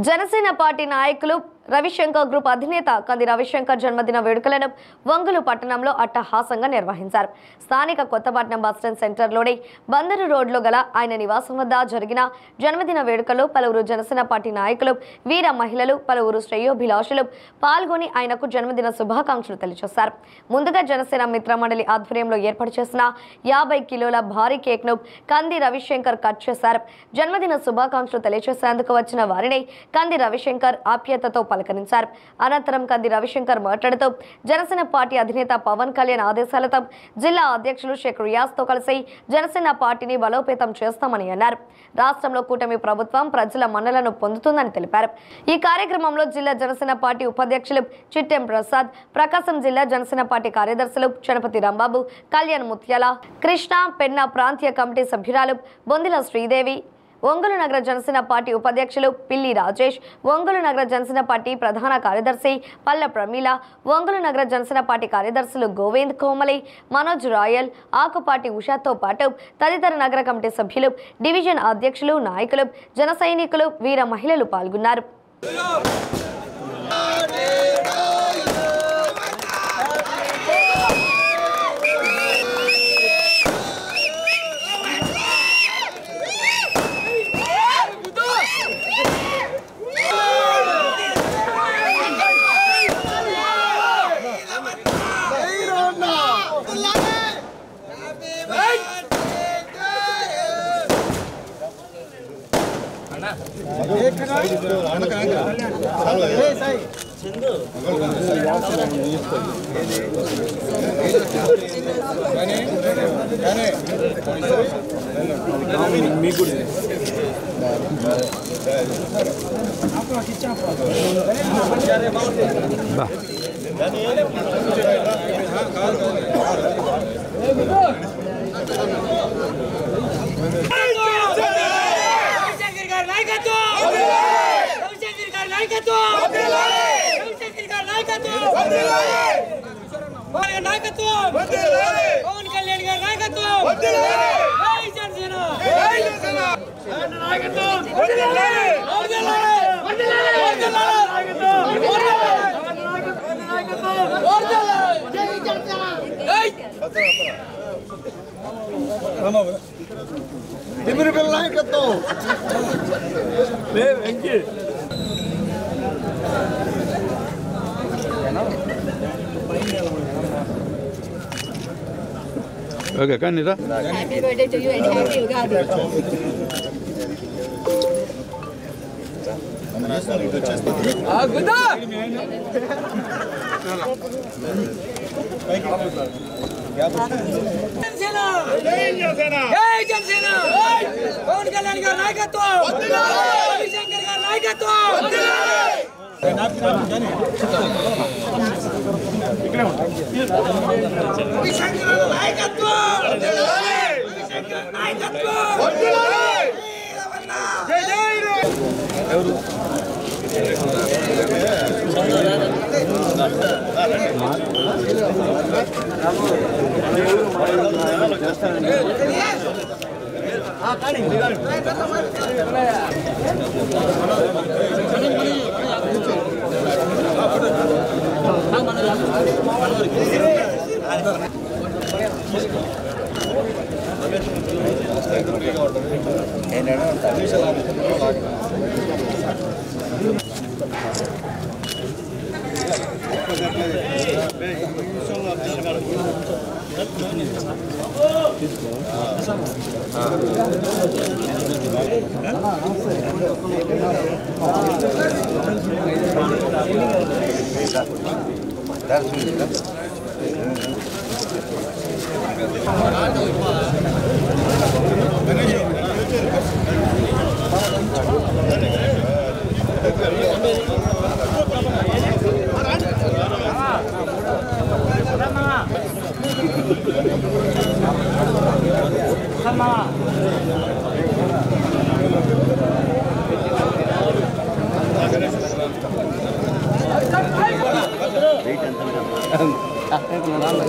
Janasena party నాయకులు Ravishankar group అధినేత కంది రవిశంకర్ జన్మదిన వేడుకలను ఒంగోలు పట్టణంలో అట్టహాసంగా నిర్వహించారు. స్థానిక కొత్తపట్నం బస్టాండ్ సెంటర్లోని బందరు రోడ్లో గల ఆయన నివాసం వద్ద జరిగిన జన్మదిన వేడుకల్లో పలువురు జనసేన పార్టీ నాయకులు, వీర మహిళలు, పలువురు శ్రేయోభిలాషులు పాల్గొని ఆయనకు జన్మదిన శుభాకాంక్షలు తెలియజేశారు. ముందుగా జనసేన మిత్ర మండలి ఆధ్వర్యంలో ఏర్పాటు చేసిన 50 కిలోల భారీ కేక్ను కంది రవిశంకర్ కట్ చేశారు. జన్మదిన శుభాకాంక్షలు తెలియజేసేందుకు వచ్చిన వారిని కంది రవిశంకర్ ఆప్యాయతతో పలకరించారు. అనంతరం కంది రవిశంకర్ మాట్లాడుతూ జనసేన పార్టీ అధినేత పవన్ కళ్యాణ్ ఆదేశాలతో జిల్లా అధ్యక్షులు షేక్ రియాజ్తో కలిసి జనసేన పార్టీని బలోపేతం చేస్తామని అన్నారు. రాష్ట్రంలో కూటమి ప్రభుత్వం ప్రజల మన్నలను పొందుతుందని తెలిపారు. ఈ కార్యక్రమంలో జిల్లా జనసేన పార్టీ ఉపాధ్యక్షులు చిట్టెం ప్రసాద్, ప్రకాశం జిల్లా జనసేన పార్టీ కార్యదర్శులు చనపతి రాంబాబు, కళ్యాణ్ ముత్యాల, కృష్ణ, పెన్నా ప్రాంతీయ కమిటీ సభ్యురాలు బొందిల శ్రీదేవి, ఒంగోలు నగర జనసేన పార్టీ ఉపాధ్యక్షులు పిల్లి రాజేష్, ఒంగోలు నగర జనసేన పార్టీ ప్రధాన కార్యదర్శి పల్ల ప్రమీల, ఒంగోలు నగర జనసేన పార్టీ కార్యదర్శులు గోవింద్, కోమలి, మనోజ్ రాయల్, ఆకుపాటి ఉషాతో పాటు తదితర నగర కమిటీ సభ్యులు, డివిజన్ అధ్యక్షులు, నాయకులు, జన సైనికులు, వీర మహిళలు పాల్గొన్నారు. పవన్ కళ్యాణ్ గారి నాయకత్వం Okay, kan Nira? Happy birthday to you and happy Ugadi. Pawan Kalyan గారి నాయకత్వం, రవిశంకర్ గారి నాయకత్వం,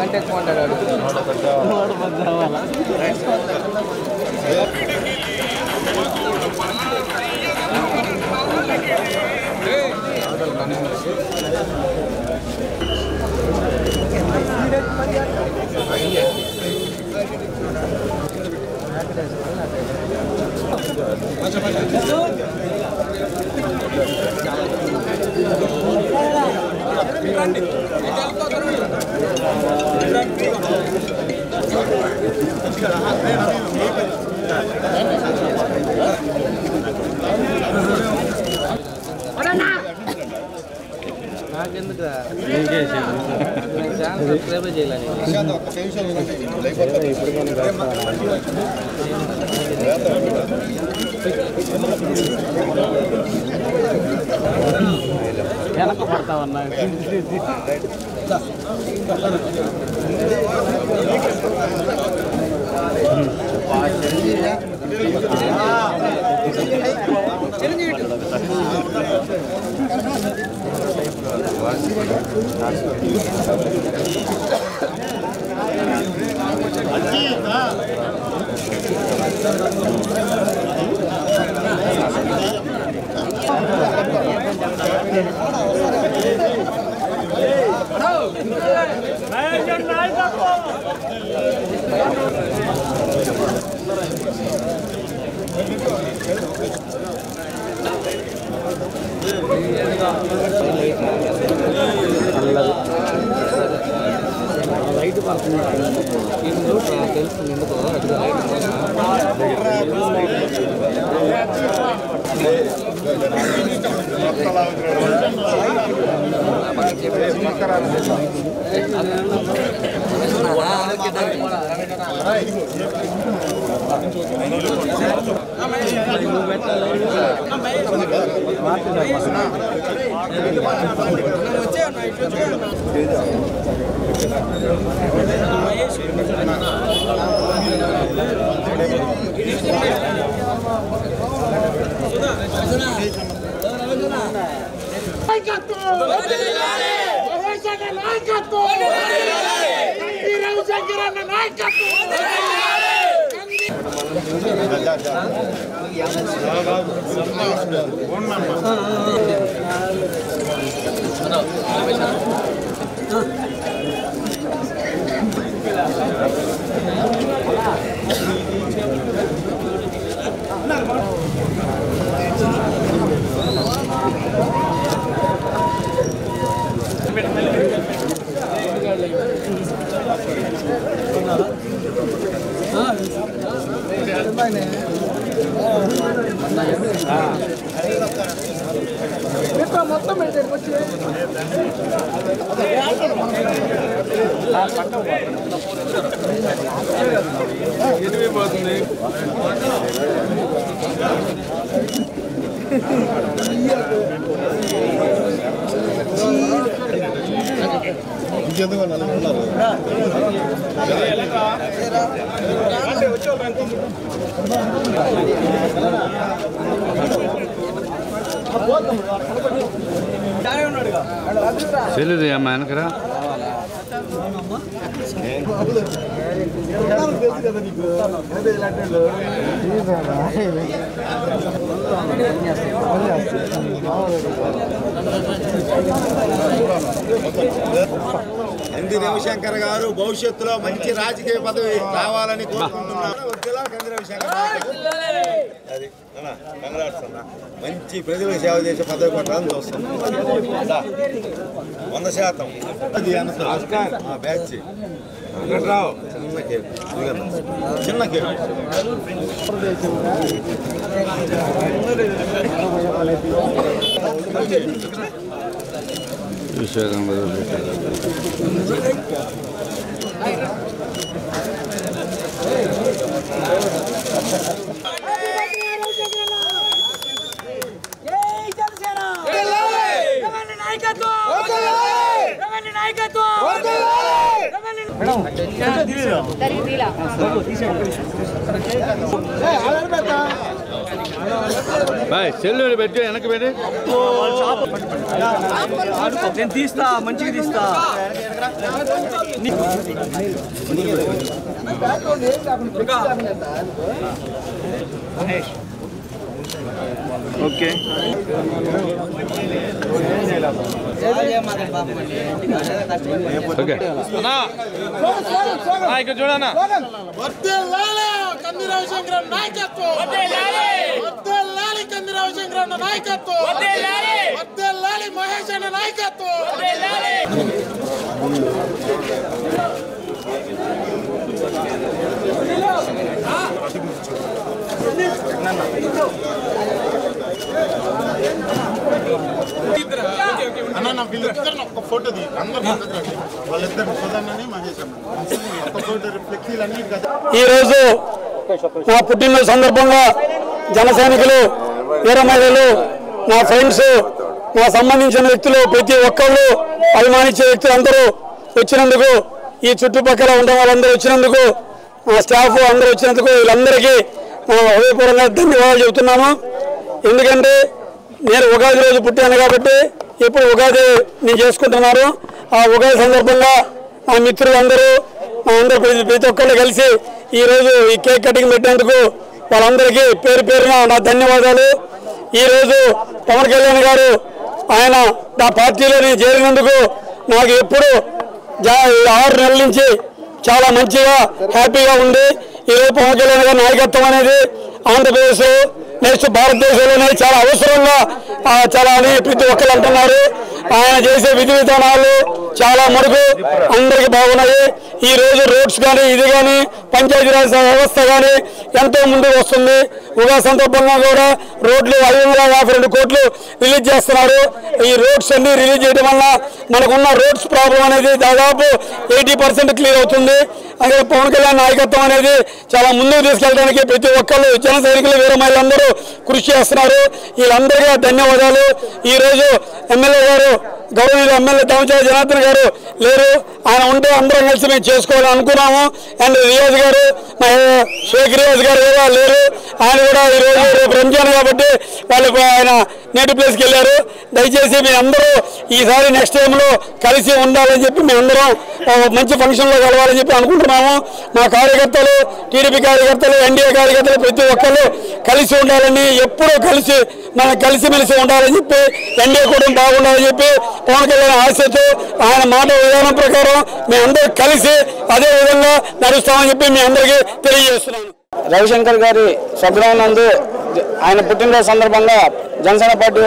గంట ఎక్కువ అంటాడు. నాకెందుకు సబ్స్క్రైబ్ చేయాలి వెనక పడతామన్నా లైట్ పడుతుంది తెలుస్తుంది ఎందుకు మొత్తం వచ్చి చెల్లిది అమ్మ వెనకరా ఎన్టీ రవిశంకర్ గారు భవిష్యత్తులో మంచి రాజకీయ పదవి రావాలని కోరుకుంటున్నారు. అది కంగ్రాట్స్ అన్న, మంచి ప్రజలకు సేవ చేసే పదవి కొట్టాలని చూస్తున్నాం. 100% అది ఆ బ్యాచ్ రావు చిన్న కేక్ విశాఖం బాయ్ సెల్లు పెట్టి వెనక్కి పెట్టి నేను తీస్తా, మంచిగా తీస్తా. ఓకే ఓకే ఇక్కడ చూడన్నా. కంది రవిశంకర్ నాయకత్వం. కంది రవిశంకర్ అన్న నాయకత్వం, వర్ధిల్లాలి మహేష్ అన్న నాయకత్వం. అన్న వీళ్ళిద్దరు ఒక ఫోటో ది అందరూ వాళ్ళిద్దరు సోదరుని మహేష్ అన్న ఒక ఫోటో ఫ్లెక్సీలన్నీ కదా. ఈరోజు నా పుట్టినరోజు సందర్భంగా జన సైనికులు, వీర మహిళలు, నా ఫ్రెండ్స్, నా సంబంధించిన వ్యక్తులు, ప్రతి ఒక్కళ్ళు అభిమానించే వ్యక్తులు అందరూ వచ్చినందుకు, ఈ చుట్టుపక్కల ఉన్న వాళ్ళందరూ వచ్చినందుకు, మా స్టాఫ్ అందరూ వచ్చినందుకు వీళ్ళందరికీ హృదయపూర్వకంగా ధన్యవాదాలు చెబుతున్నాను. ఎందుకంటే నేను ఉగాది రోజు పుట్టాను కాబట్టి ఇప్పుడు ఉగాది నేను చేసుకుంటున్నాను. ఆ ఉగాది సందర్భంగా మా మిత్రులు అందరూ ప్రతి ఒక్కళ్ళు కలిసి ఈరోజు ఈ కేక్ కటింగ్ పెట్టేందుకు వాళ్ళందరికీ పేరు పేరున నా ధన్యవాదాలు. ఈరోజు పవన్ కళ్యాణ్ గారు ఆయన నా పార్టీలోని చేరినందుకు నాకు ఎప్పుడు 6 నెలల నుంచి చాలా మంచిగా హ్యాపీగా ఉంది. ఈరోజు పవన్ కళ్యాణ్ గారి నాయకత్వం అనేది ఆంధ్రప్రదేశ్ నెక్స్ట్ భారతదేశంలోనే చాలా అవసరంగా చాలా అని ప్రతి ఒక్కరు అంటున్నారు. ఆయన చేసే విధి విధానాలు చాలా మరుగు అందరికీ బాగున్నాయి. ఈ రోజు రోడ్స్ కానీ ఇది కానీ పంచాయతీరాజ్ వ్యవస్థ కానీ ఎంతో ముందుకు వస్తుంది. ఉగాది సందర్భంగా కూడా రోడ్లు 552 కోట్లు రిలీజ్ చేస్తున్నారు. ఈ రోడ్స్ అన్ని రిలీజ్ చేయడం వల్ల మనకున్న రోడ్స్ ప్రాబ్లం అనేది దాదాపు 80% క్లియర్ అవుతుంది. అలాగే పవన్ కళ్యాణ్ నాయకత్వం అనేది చాలా ముందుకు తీసుకెళ్ళడానికి ప్రతి ఒక్కళ్ళు జన సైనికులు, వీర మహిళలందరూ కృషి చేస్తున్నారు. వీళ్ళందరికీ ధన్యవాదాలు. ఈరోజు ఎమ్మెల్యే గారు, గౌరవనీయులు ఎమ్మెల్యే దామచర్ల జనార్దన్ గారు లేరు. ఆయన ఉంటే అందరం కలిసి మేము చేసుకోవాలని అనుకున్నాము. అండ్ రియాజ్ గారు, షేక్ రియాజ్ గారు కూడా లేరు. ఆయన కూడా ఈరోజు రేపు రంజాన్ కాబట్టి వాళ్ళు ఆయన నేటివ్ ప్లేస్కి వెళ్ళారు. దయచేసి మీ అందరూ ఈసారి నెక్స్ట్ టైంలో కలిసి ఉండాలని చెప్పి మేమందరం మంచి ఫంక్షన్లో కలవాలని చెప్పి అనుకుంటున్నాము. మా కార్యకర్తలు, టీడీపీ కార్యకర్తలు, ఎన్డీఏ కార్యకర్తలు ప్రతి ఒక్కరు కలిసి ఉండాలని, ఎప్పుడూ కలిసి మనం కలిసిమెలిసి ఉండాలని చెప్పి, ఎన్డీఏ కూడా బాగుండాలని చెప్పి పవన్ కళ్యాణ్ ఆశతో ఆయన మాట విధానం ప్రకారం మేమందరూ కలిసి అదే విధంగా నడుస్తామని చెప్పి మీ అందరికీ తెలియజేస్తున్నాను. రవిశంకర్ గారి స్వగ్రామం నందు ఆయన పుట్టినరోజు సందర్భంగా జనసేన పార్టీ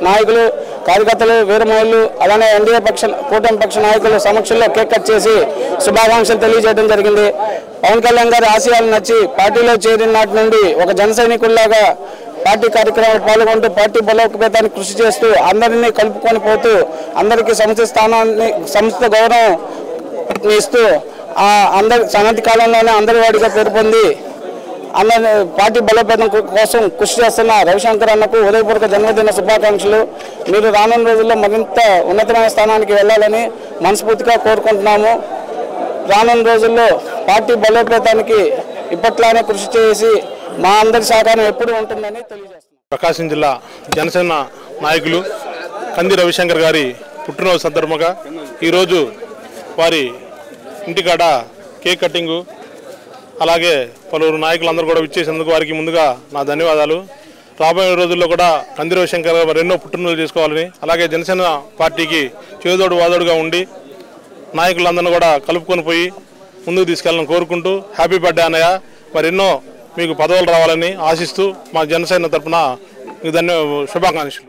నాయకులు, కార్యకర్తలు, వీర మహిళలు, అలానే ఎన్డీఏ కూటమి పక్ష నాయకుల సమక్షంలో కేక్ కట్ చేసి శుభాకాంక్షలు తెలియజేయడం జరిగింది. పవన్ కళ్యాణ్ గారి ఆశయాలు నచ్చి పార్టీలో చేరిన నాటి నుండి ఒక జన సైనికుల్లాగా పార్టీ కార్యక్రమాలు పాల్గొంటూ పార్టీ బలోపేతానికి కృషి చేస్తూ అందరినీ కలుపుకొని పోతూ అందరికీ సంస్థ గౌరవం ఇస్తూ అందరి సన్నతి కాలంలోనే అందరి వాడిగా పేరు పొంది అందరి పార్టీ బలోపేతం కోసం కృషి చేస్తున్న రవిశంకర్ అన్నకు హృదయపూర్వక జన్మదిన శుభాకాంక్షలు. మీరు రానున్న రోజుల్లో మరింత ఉన్నతమైన స్థానానికి వెళ్ళాలని మనస్ఫూర్తిగా కోరుకుంటున్నాము. రానున్న రోజుల్లో పార్టీ బలోపేతానికి ఇప్పట్లానే కృషి చేసి మా అందరి సహకారం ఎప్పుడు ఉంటుందని తెలియజేస్తున్నాం. ప్రకాశం జిల్లా జనసేన నాయకులు కంది రవిశంకర్ గారి పుట్టినరోజు సందర్భంగా ఈరోజు వారి ఇంటికాడ కేక్ కటింగు, అలాగే పలువురు నాయకులందరూ కూడా విచ్చేసేందుకు వారికి ముందుగా నా ధన్యవాదాలు. రాబోయే రోజుల్లో కూడా కంది రవిశంకర్ గారు మరెన్నో పుట్టినరోజులు చేసుకోవాలని, అలాగే జనసేన పార్టీకి చేదోడు వాదోడుగా ఉండి నాయకులందరినీ కూడా కలుపుకొని పోయి ముందుకు తీసుకెళ్ళాలని కోరుకుంటూ హ్యాపీ బర్త్డే అన్నయ్య, మరెన్నో మీకు పదవులు రావాలని ఆశిస్తూ మా జనసేన తరఫున మీకు శుభాకాంక్షలు.